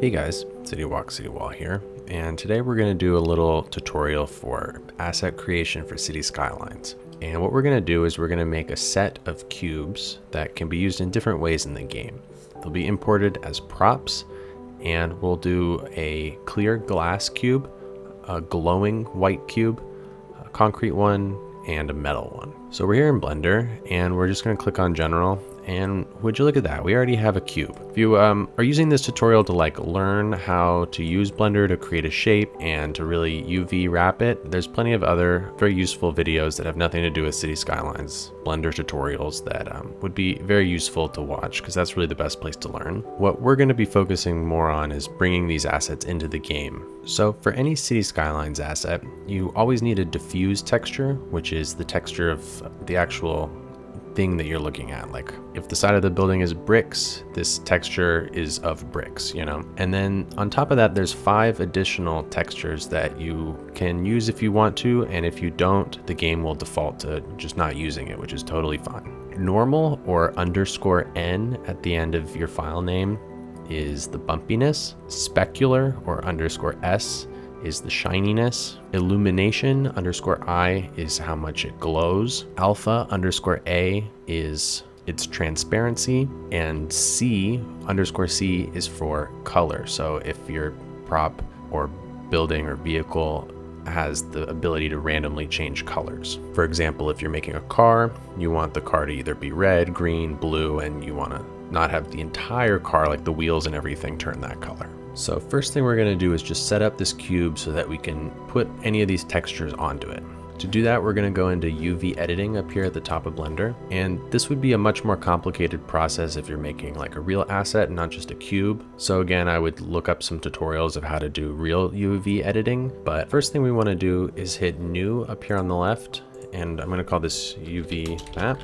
Hey guys, City Walk City Wall here, and today we're going to do a little tutorial for asset creation for Cities Skylines. And what we're going to do is we're going to make a set of cubes that can be used in different ways in the game. They'll be imported as props, and we'll do a clear glass cube, a glowing white cube, a concrete one, and a metal one. So we're here in Blender, and we're just going to click on General. And would you look at that, we already have a cube. If you are using this tutorial to learn how to use Blender to create a shape and to really UV wrap it, there's plenty of other very useful videos that have nothing to do with City Skylines Blender tutorials that would be very useful to watch, because that's really the best place to learn. What we're going to be focusing more on is bringing these assets into the game. So for any City Skylines asset, you always need a diffuse texture, which is the texture of the actual thing that you're looking at. Like if the side of the building is bricks, this texture is of bricks, you know? And then on top of that, there's 5 additional textures that you can use if you want to, and if you don't, the game will default to just not using it, which is totally fine. Normal or _n at the end of your file name is the bumpiness. Specular or _s is the shininess. Illumination _I is how much it glows. Alpha _A is its transparency. And C _C is for color. So if your prop or building or vehicle has the ability to randomly change colors. For example, if you're making a car, you want the car to either be red, green, blue, and you want to not have the entire car, like the wheels and everything, turn that color. So first thing we're going to do is just set up this cube so that we can put any of these textures onto it. To do that, we're going to go into UV editing up here at the top of Blender. And this would be a much more complicated process if you're making like a real asset and not just a cube. So again, I would look up some tutorials of how to do real UV editing. But first thing we want to do is hit new up here on the left. And I'm going to call this UV map.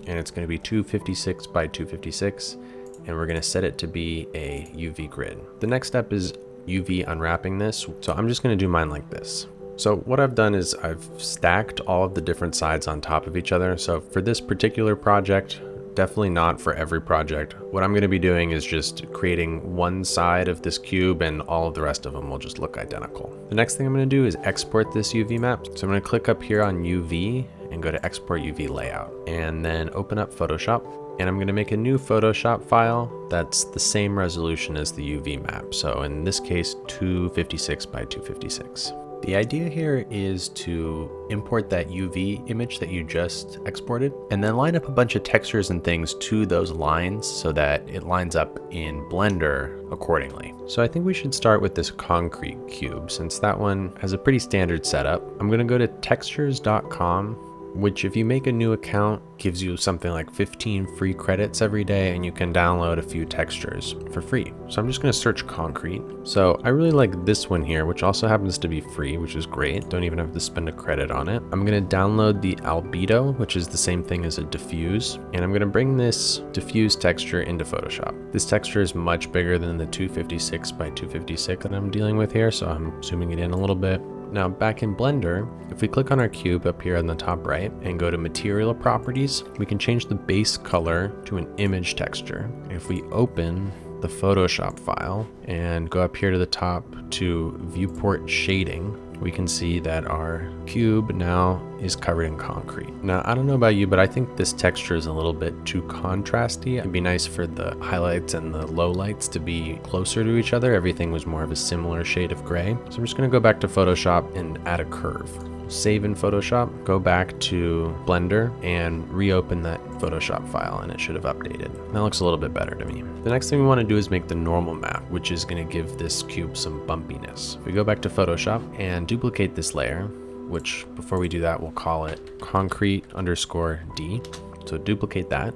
And it's going to be 256 by 256. And we're going to set it to be a UV grid. The next step is UV unwrapping this. So I'm just going to do mine like this. So what I've done is I've stacked all of the different sides on top of each other. So for this particular project, definitely not for every project, what I'm going to be doing is just creating one side of this cube and all of the rest of them will just look identical. The next thing I'm going to do is export this UV map. So I'm going to click up here on UV and go to export UV layout and then open up Photoshop. And I'm going to make a new Photoshop file that's the same resolution as the UV map. So in this case, 256 by 256. The idea here is to import that UV image that you just exported and then line up a bunch of textures and things to those lines so that it lines up in Blender accordingly. So I think we should start with this concrete cube since that one has a pretty standard setup. I'm going to go to textures.com, which if you make a new account gives you something like 15 free credits every day, and you can download a few textures for free. So I'm just going to search concrete. So I really like this one here, which also happens to be free, which is great. Don't even have to spend a credit on it. I'm going to download the albedo, which is the same thing as a diffuse, and I'm going to bring this diffuse texture into Photoshop. This texture is much bigger than the 256 by 256 that I'm dealing with here, so I'm zooming it in a little bit. Now back in Blender, if we click on our cube up here on the top right and go to material properties, we can change the base color to an image texture. If we open the Photoshop file and go up here to the top to viewport shading, we can see that our cube now is covered in concrete. Now, I don't know about you, but I think this texture is a little bit too contrasty. It'd be nice for the highlights and the lowlights to be closer to each other. Everything was more of a similar shade of gray. So I'm just gonna go back to Photoshop and add a curve. Save in Photoshop, go back to Blender and reopen that Photoshop file and it should have updated. That looks a little bit better to me. The next thing we want to do is make the normal map, which is going to give this cube some bumpiness. If we go back to Photoshop and duplicate this layer, which before we do that, we'll call it concrete _D. So duplicate that.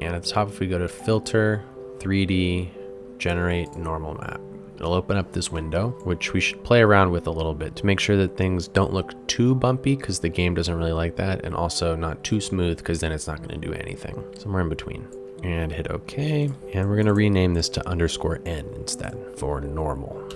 And at the top, if we go to filter, 3D, generate normal map. It'll open up this window, which we should play around with a little bit to make sure that things don't look too bumpy because the game doesn't really like that, and also not too smooth because then it's not going to do anything. Somewhere in between. And hit OK. And we're going to rename this to _N instead for normal.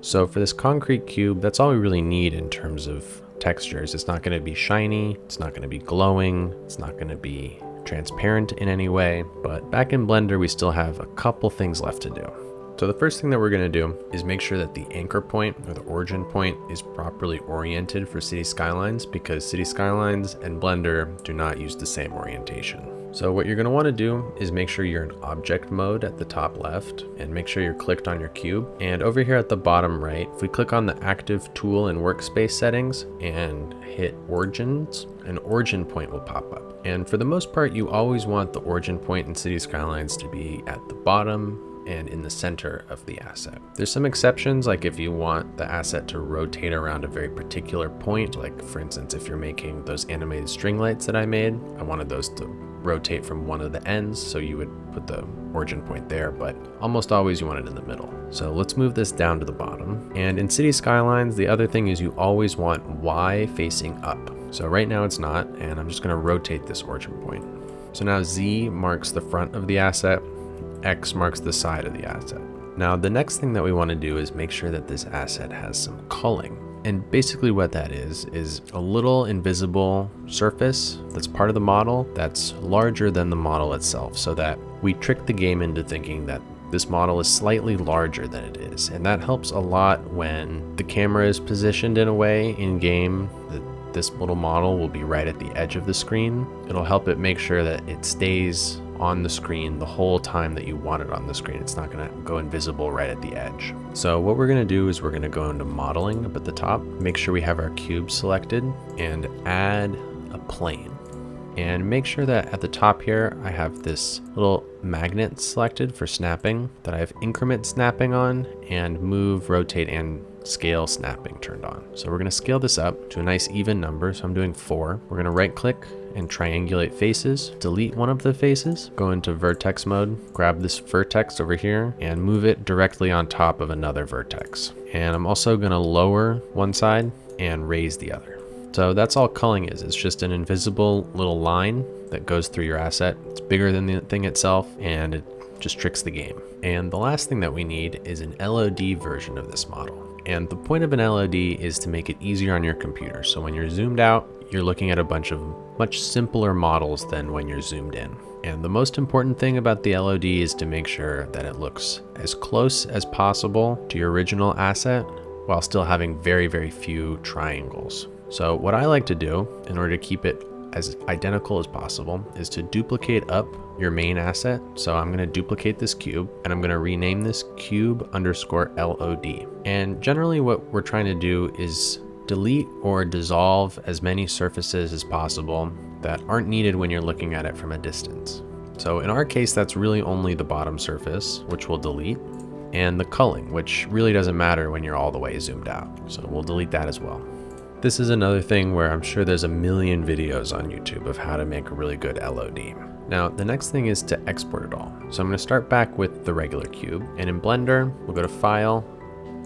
So for this concrete cube, that's all we really need in terms of textures. It's not going to be shiny. It's not going to be glowing. It's not going to be transparent in any way. But back in Blender, we still have a couple things left to do. So the first thing that we're going to do is make sure that the anchor point or the origin point is properly oriented for Cities Skylines, because Cities Skylines and Blender do not use the same orientation. So what you're going to want to do is make sure you're in object mode at the top left and make sure you're clicked on your cube. And over here at the bottom right, if we click on the active tool and workspace settings and hit origins, an origin point will pop up. And for the most part, you always want the origin point in Cities Skylines to be at the bottom and in the center of the asset. There's some exceptions, like if you want the asset to rotate around a very particular point, like for instance, if you're making those animated string lights that I made, I wanted those to rotate from one of the ends, so you would put the origin point there, but almost always you want it in the middle. So let's move this down to the bottom. And in Cities Skylines, the other thing is you always want Y facing up. So right now it's not, and I'm just gonna rotate this origin point. So now Z marks the front of the asset, X marks the side of the asset. Now the next thing that we want to do is make sure that this asset has some culling. And basically what that is a little invisible surface that's part of the model that's larger than the model itself, so that we trick the game into thinking that this model is slightly larger than it is. And that helps a lot when the camera is positioned in a way in game that this little model will be right at the edge of the screen. It'll help it make sure that it stays on the screen the whole time that you want it on the screen. It's not gonna go invisible right at the edge. So what we're gonna do is we're gonna go into modeling up at the top, make sure we have our cube selected, and add a plane. And make sure that at the top here, I have this little magnet selected for snapping, that I have increment snapping on, and move, rotate, and scale snapping turned on. So we're gonna scale this up to a nice even number. So I'm doing 4. We're gonna right click and triangulate faces, delete one of the faces, go into vertex mode, grab this vertex over here and move it directly on top of another vertex. And I'm also gonna lower one side and raise the other. So that's all culling is. It's just an invisible little line that goes through your asset. It's bigger than the thing itself, and it just tricks the game. And the last thing that we need is an LOD version of this model. And the point of an LOD is to make it easier on your computer. So when you're zoomed out, you're looking at a bunch of much simpler models than when you're zoomed in. And the most important thing about the LOD is to make sure that it looks as close as possible to your original asset while still having very, very few triangles. So what I like to do in order to keep it as identical as possible is to duplicate up your main asset. So I'm going to duplicate this cube and I'm going to rename this cube_LOD. And generally what we're trying to do is delete or dissolve as many surfaces as possible that aren't needed when you're looking at it from a distance. So in our case, that's really only the bottom surface, which we'll delete, and the culling, which really doesn't matter when you're all the way zoomed out. So we'll delete that as well. This is another thing where I'm sure there's a million videos on YouTube of how to make a really good LOD. Now, the next thing is to export it all. So I'm going to start back with the regular cube, and in Blender, we'll go to File,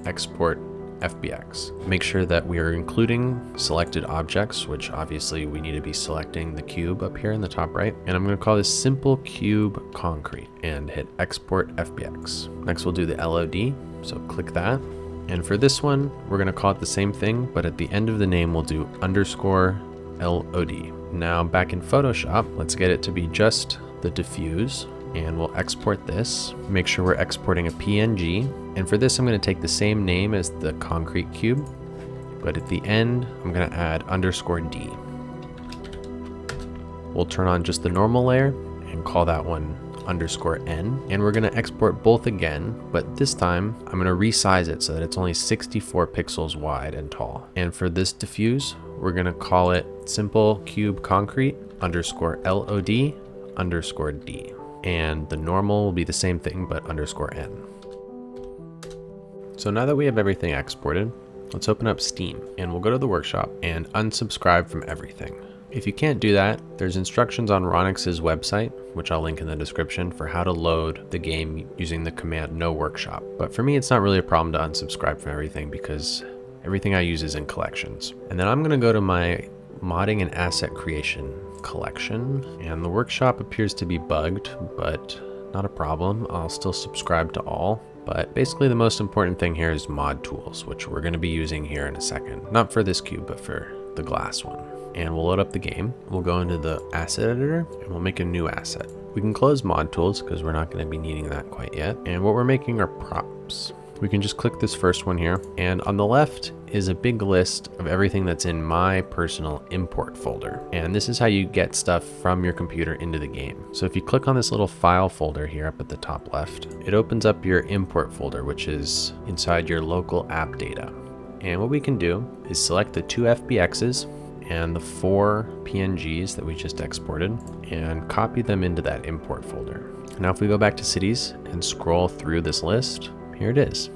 Export, FBX. Make sure that we are including selected objects, which obviously we need to be selecting the cube up here in the top right. And I'm going to call this Simple Cube Concrete and hit Export FBX. Next, we'll do the LOD. So click that. And for this one, we're going to call it the same thing, but at the end of the name, we'll do _LOD. Now back in Photoshop, let's get it to be just the diffuse, and we'll export this. Make sure we're exporting a PNG. And for this, I'm going to take the same name as the concrete cube, but at the end, I'm going to add _D. We'll turn on just the normal layer and call that one _N, and we're going to export both again, but this time I'm going to resize it so that it's only 64 pixels wide and tall. And for this diffuse, we're going to call it Simple Cube Concrete _LOD _D, and the normal will be the same thing but _N. So now that we have everything exported, let's open up Steam and we'll go to the workshop and unsubscribe from everything. If you can't do that, there's instructions on Ronix's website, which I'll link in the description, for how to load the game using the command no workshop. But for me, it's not really a problem to unsubscribe from everything because everything I use is in collections. And then I'm going to go to my modding and asset creation collection, and the workshop appears to be bugged, but not a problem. I'll still subscribe to all. But basically the most important thing here is mod tools, which we're going to be using here in a second. Not for this cube, but for the glass one. and we'll load up the game. We'll go into the asset editor and we'll make a new asset. We can close mod tools because we're not going to be needing that quite yet. And what we're making are props. We can just click this first one here, and on the left is a big list of everything that's in my personal import folder. And this is how you get stuff from your computer into the game. So if you click on this little file folder here up at the top left, it opens up your import folder, which is inside your local app data. And what we can do is select the 2 FBXs and the 4 PNGs that we just exported and copy them into that import folder. Now if we go back to Cities and scroll through this list, here it is.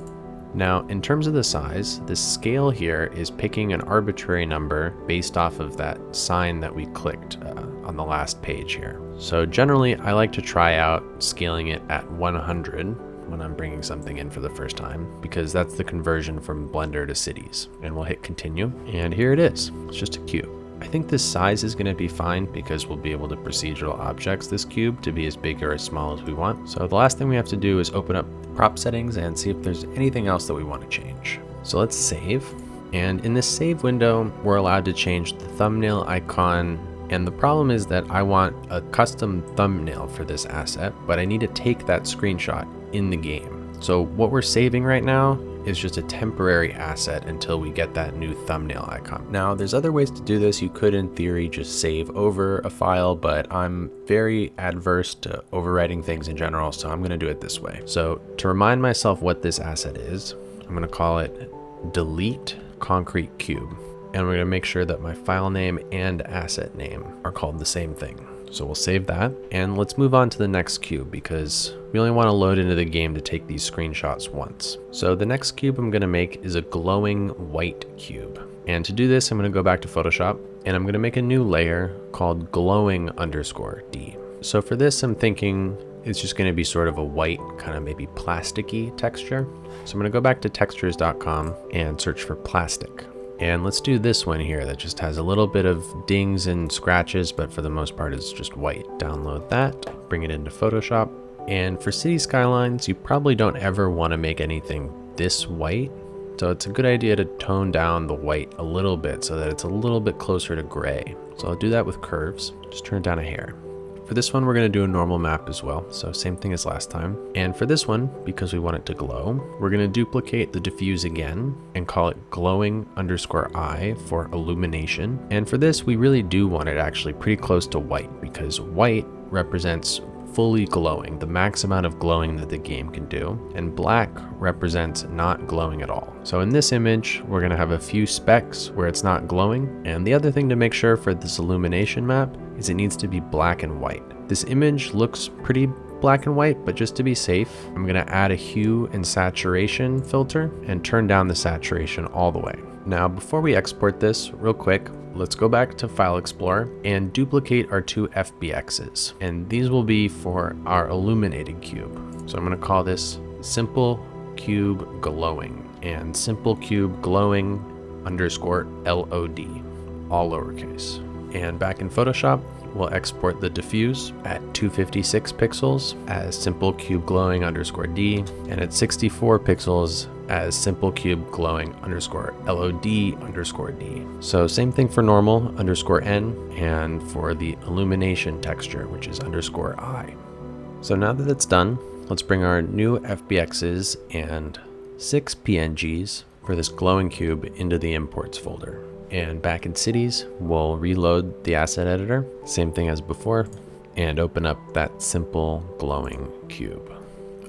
Now, in terms of the size, the scale here is picking an arbitrary number based off of that sign that we clicked on the last page here. So generally, I like to try out scaling it at 100 when I'm bringing something in for the first time, because that's the conversion from Blender to Cities. And we'll hit continue, and here it is. It's just a cube. I think this size is going to be fine because we'll be able to procedural objects this cube to be as big or as small as we want. So the last thing we have to do is open up prop settings and see if there's anything else that we want to change. So let's save. And in this save window, we're allowed to change the thumbnail icon. And the problem is that I want a custom thumbnail for this asset, but I need to take that screenshot in the game. So what we're saving right now is just a temporary asset until we get that new thumbnail icon. Now, there's other ways to do this. You could, in theory, just save over a file, but I'm very adverse to overwriting things in general, so I'm gonna do it this way. So to remind myself what this asset is, I'm gonna call it delete concrete cube. And we're gonna make sure that my file name and asset name are called the same thing. So we'll save that, and let's move on to the next cube because we only want to load into the game to take these screenshots once. So the next cube I'm going to make is a glowing white cube. And to do this, I'm going to go back to Photoshop and I'm going to make a new layer called glowing_D. So for this, I'm thinking it's just going to be sort of a white, kind of maybe plasticky texture. So I'm going to go back to textures.com and search for plastic. And let's do this one here that just has a little bit of dings and scratches, but for the most part it's just white. Download that, bring it into Photoshop. And for Cities Skylines, you probably don't ever want to make anything this white. So it's a good idea to tone down the white a little bit so that it's a little bit closer to gray. So I'll do that with curves, just turn it down a hair. For this one, we're going to do a normal map as well. So same thing as last time. And for this one, because we want it to glow, we're going to duplicate the diffuse again and call it glowing_I for illumination. And for this, we really do want it actually pretty close to white because white represents fully glowing, the max amount of glowing that the game can do, and black represents not glowing at all. So in this image, we're going to have a few specks where it's not glowing. And the other thing to make sure for this illumination map is it needs to be black and white. This image looks pretty black and white, but just to be safe, I'm going to add a hue and saturation filter and turn down the saturation all the way. Now, before we export this real quick, let's go back to File Explorer and duplicate our 2 FBXs. And these will be for our illuminated cube. So I'm going to call this Simple Cube Glowing and Simple Cube Glowing _LOD, all lowercase. And back in Photoshop, we'll export the diffuse at 256 pixels as Simple Cube Glowing _D and at 64 pixels as Simple Cube Glowing _LOD_D. So same thing for normal _N and for the illumination texture, which is _I. So now that it's done, let's bring our new FBXs and 6 PNGs for this glowing cube into the imports folder. And back in Cities, we'll reload the asset editor, same thing as before, and open up that simple glowing cube.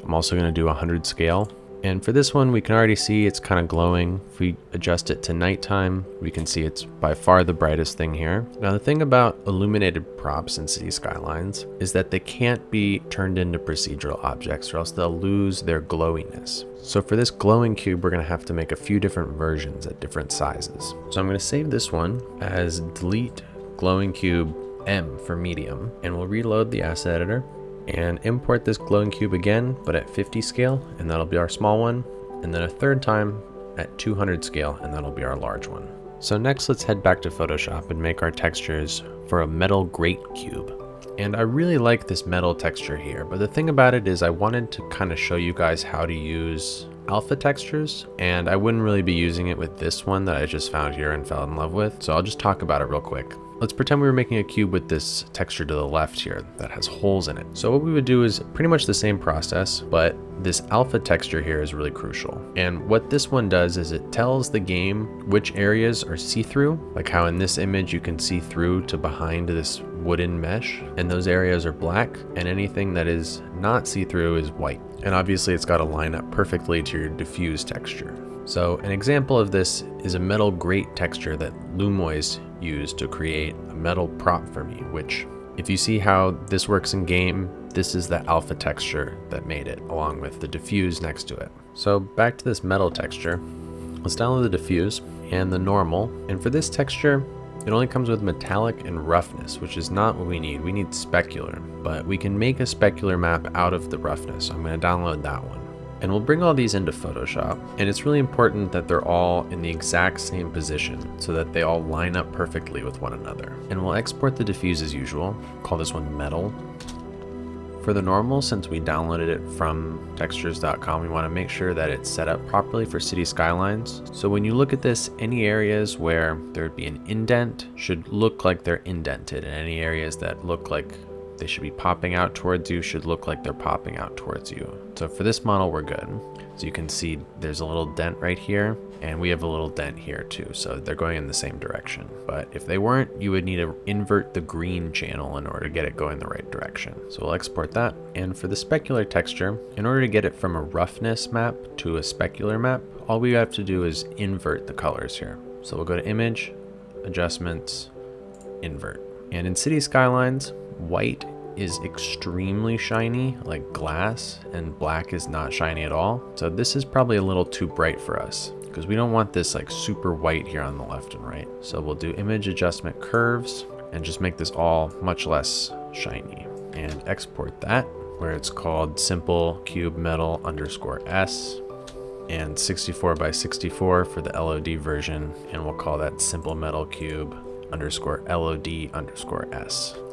I'm also going to do 100 scale. And for this one, we can already see it's kind of glowing. If we adjust it to nighttime, we can see it's by far the brightest thing here. Now, the thing about illuminated props in Cities Skylines is that they can't be turned into procedural objects or else they'll lose their glowiness. So for this glowing cube, we're going to have to make a few different versions at different sizes. So I'm going to save this one as delete glowing cube M for medium, and we'll reload the asset editor and import this glowing cube again, but at 50 scale, and that'll be our small one, and then a third time at 200 scale, and that'll be our large one. So next, let's head back to Photoshop and make our textures for a metal grate cube. And I really like this metal texture here, but the thing about it is I wanted to kind of show you guys how to use alpha textures, and I wouldn't really be using it with this one that I just found here and fell in love with, so I'll just talk about it real quick. Let's pretend we were making a cube with this texture to the left here that has holes in it. So what we would do is pretty much the same process, but this alpha texture here is really crucial. And what this one does is it tells the game which areas are see-through, like how in this image you can see through to behind this wooden mesh, and those areas are black, and anything that is not see-through is white. And obviously it's got to line up perfectly to your diffuse texture. So an example of this is a metal grate texture that Lumois used to create a metal prop for me, which if you see how this works in game, this is the alpha texture that made it, along with the diffuse next to it. So back to this metal texture, let's download the diffuse and the normal. And for this texture, it only comes with metallic and roughness, which is not what we need. We need specular, but we can make a specular map out of the roughness. So I'm going to download that one. And we'll bring all these into Photoshop, and it's really important that they're all in the exact same position so that they all line up perfectly with one another. And we'll export the diffuse as usual, call this one metal. For the normal, since we downloaded it from textures.com, we want to make sure that it's set up properly for Cities Skylines. So when you look at this, any areas where there'd be an indent should look like they're indented, and any areas that look like they should be popping out towards you should look like they're popping out towards you. So for this model, we're good. So you can see there's a little dent right here, and we have a little dent here too. So they're going in the same direction. But if they weren't, you would need to invert the green channel in order to get it going the right direction. So we'll export that. And for the specular texture, in order to get it from a roughness map to a specular map, all we have to do is invert the colors here. So we'll go to Image, Adjustments, Invert. And in City Skylines, white is extremely shiny, like glass, and black is not shiny at all. So this is probably a little too bright for us because we don't want this like super white here on the left and right. So we'll do Image Adjustment Curves and just make this all much less shiny and export that where it's called Simple Cube Metal _S and 64 by 64 for the LOD version. And we'll call that Simple Metal Cube _LOD_S.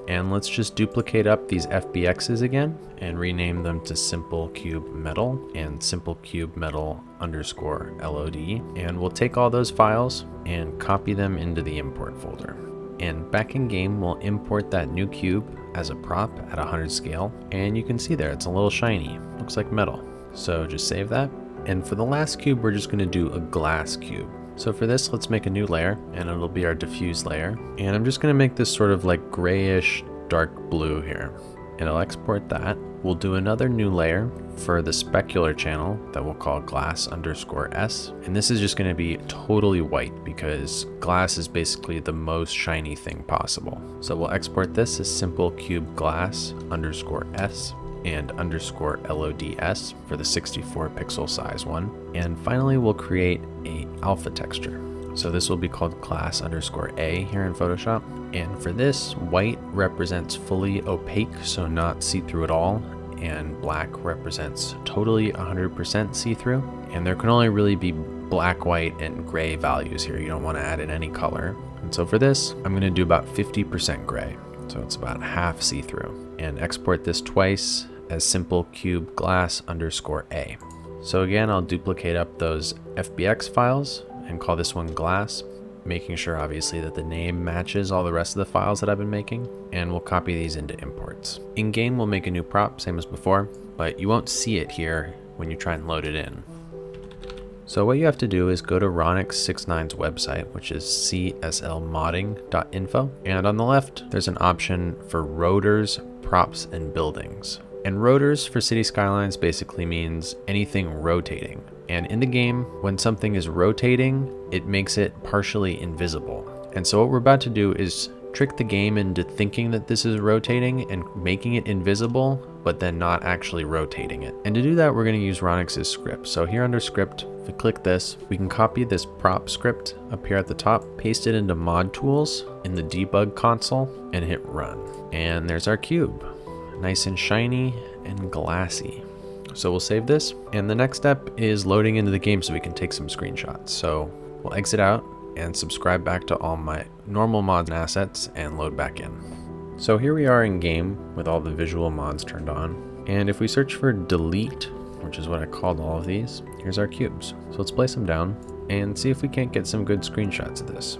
And let's just duplicate up these FBXs again and rename them to Simple Cube Metal and Simple Cube Metal _LOD. And we'll take all those files and copy them into the import folder. And back in game, we'll import that new cube as a prop at 100 scale. And you can see there, it's a little shiny, looks like metal. So just save that. And for the last cube, we're just gonna do a glass cube. So for this, let's make a new layer, and it'll be our diffuse layer. And I'm just gonna make this sort of like grayish dark blue here. And I'll export that. We'll do another new layer for the specular channel that we'll call glass _S. And this is just gonna be totally white because glass is basically the most shiny thing possible. So we'll export this as Simple Cube Glass _S and _LODS for the 64 pixel size one. And finally, we'll create a alpha texture. So this will be called Glass _A here in Photoshop. And for this, white represents fully opaque, so not see-through at all. And black represents totally 100% see-through. And there can only really be black, white, and gray values here. You don't want to add in any color. And so for this, I'm gonna do about 50% gray. So it's about half see-through. And export this twice as Simple Cube Glass _A. So again, I'll duplicate up those FBX files and call this one Glass, making sure obviously that the name matches all the rest of the files that I've been making, and we'll copy these into imports. In game, we'll make a new prop, same as before, but you won't see it here when you try and load it in. So what you have to do is go to Ronix69's website, which is cslmodding.info, and on the left, there's an option for rotors, props, and buildings. And rotors for City Skylines basically means anything rotating. And in the game, when something is rotating, it makes it partially invisible. And so what we're about to do is trick the game into thinking that this is rotating and making it invisible, but then not actually rotating it. And to do that, we're going to use Ronix's script. So here under script, if we click this, we can copy this prop script up here at the top, paste it into mod tools in the debug console, and hit run. And there's our cube. Nice and shiny and glassy. So we'll save this, and the next step is loading into the game so we can take some screenshots. So we'll exit out and subscribe back to all my normal mods and assets and load back in. So here we are in game with all the visual mods turned on. And if we search for delete which is what I called all of these. Here's our cubes. So let's place them down and see if we can't get some good screenshots of this.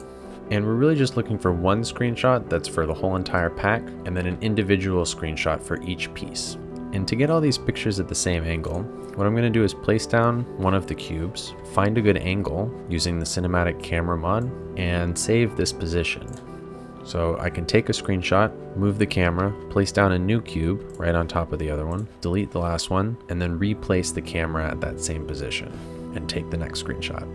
And we're really just looking for one screenshot that's for the whole entire pack, and then an individual screenshot for each piece. And to get all these pictures at the same angle, what I'm going to do is place down one of the cubes, find a good angle using the cinematic camera mod, and save this position. So I can take a screenshot, move the camera, place down a new cube right on top of the other one, delete the last one, and then replace the camera at that same position and take the next screenshot.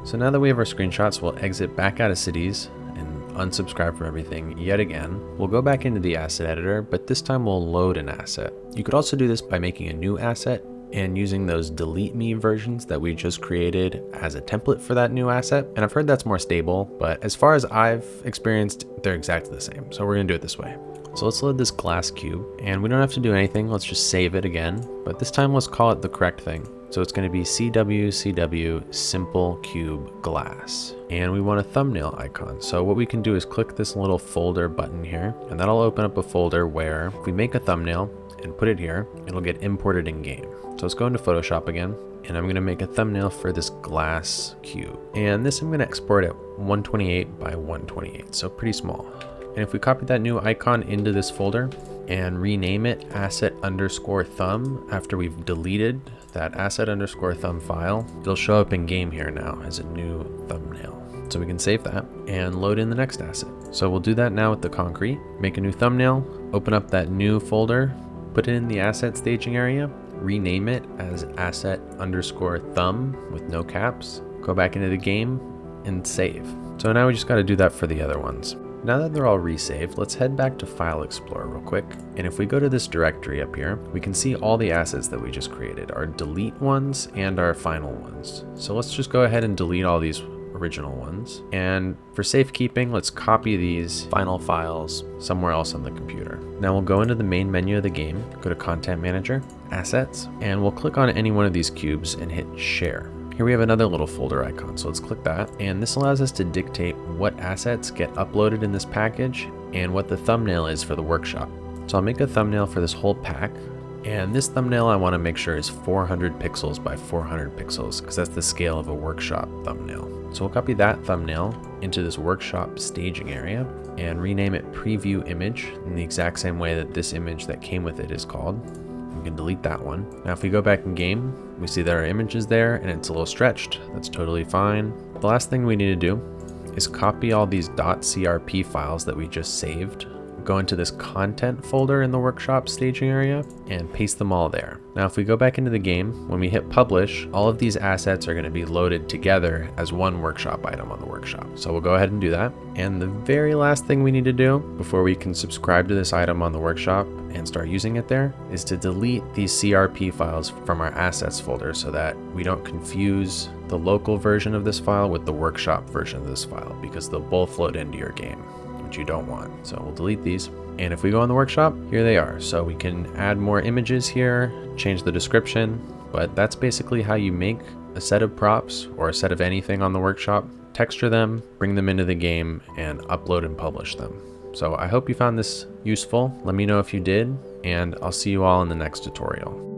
So now that we have our screenshots, we'll exit back out of Cities and unsubscribe from everything yet again. We'll go back into the asset editor, but this time we'll load an asset. You could also do this by making a new asset and using those delete me versions that we just created as a template for that new asset. And I've heard that's more stable, but as far as I've experienced, they're exactly the same. So we're gonna do it this way. So let's load this glass cube, and we don't have to do anything. Let's just save it again, but this time let's call it the correct thing. So it's going to be CWCW simple cube glass, and we want a thumbnail icon. So what we can do is click this little folder button here, and that'll open up a folder where if we make a thumbnail and put it here, it'll get imported in game. So let's go into Photoshop again, and I'm going to make a thumbnail for this glass cube, and this I'm going to export at 128 by 128, so pretty small. And if we copy that new icon into this folder and rename it asset_thumb after we've deleted that asset_thumb file, it'll show up in game here now as a new thumbnail. So we can save that and load in the next asset. So we'll do that now with the concrete, make a new thumbnail, open up that new folder, put it in the asset staging area, rename it as asset_thumb with no caps, go back into the game and save. So now we just got to do that for the other ones. Now that they're all resaved, let's head back to File Explorer real quick. And if we go to this directory up here, we can see all the assets that we just created, our delete ones and our final ones. So let's just go ahead and delete all these original ones. And for safekeeping, let's copy these final files somewhere else on the computer. Now we'll go into the main menu of the game, go to Content Manager, Assets, and we'll click on any one of these cubes and hit Share. Here we have another little folder icon, so let's click that, and this allows us to dictate what assets get uploaded in this package and what the thumbnail is for the workshop. So I'll make a thumbnail for this whole pack, and this thumbnail I want to make sure is 400 pixels by 400 pixels because that's the scale of a workshop thumbnail. So we'll copy that thumbnail into this workshop staging area and rename it Preview Image in the exact same way that this image that came with it is called. We can delete that one. Now if we go back in game, we see that our image is there and it's a little stretched. That's totally fine. The last thing we need to do is copy all these .crp files that we just saved, go into this content folder in the workshop staging area and paste them all there. Now if we go back into the game, when we hit publish, all of these assets are going to be loaded together as one workshop item on the workshop. So we'll go ahead and do that. And the very last thing we need to do before we can subscribe to this item on the workshop and start using it there is to delete these CRP files from our assets folder so that we don't confuse the local version of this file with the workshop version of this file, because they'll both load into your game, which you don't want. So we'll delete these. And if we go on the workshop, here they are. So we can add more images here, change the description, but that's basically how you make a set of props or a set of anything on the workshop, texture them, bring them into the game, and upload and publish them. So I hope you found this useful. Let me know if you did, and I'll see you all in the next tutorial.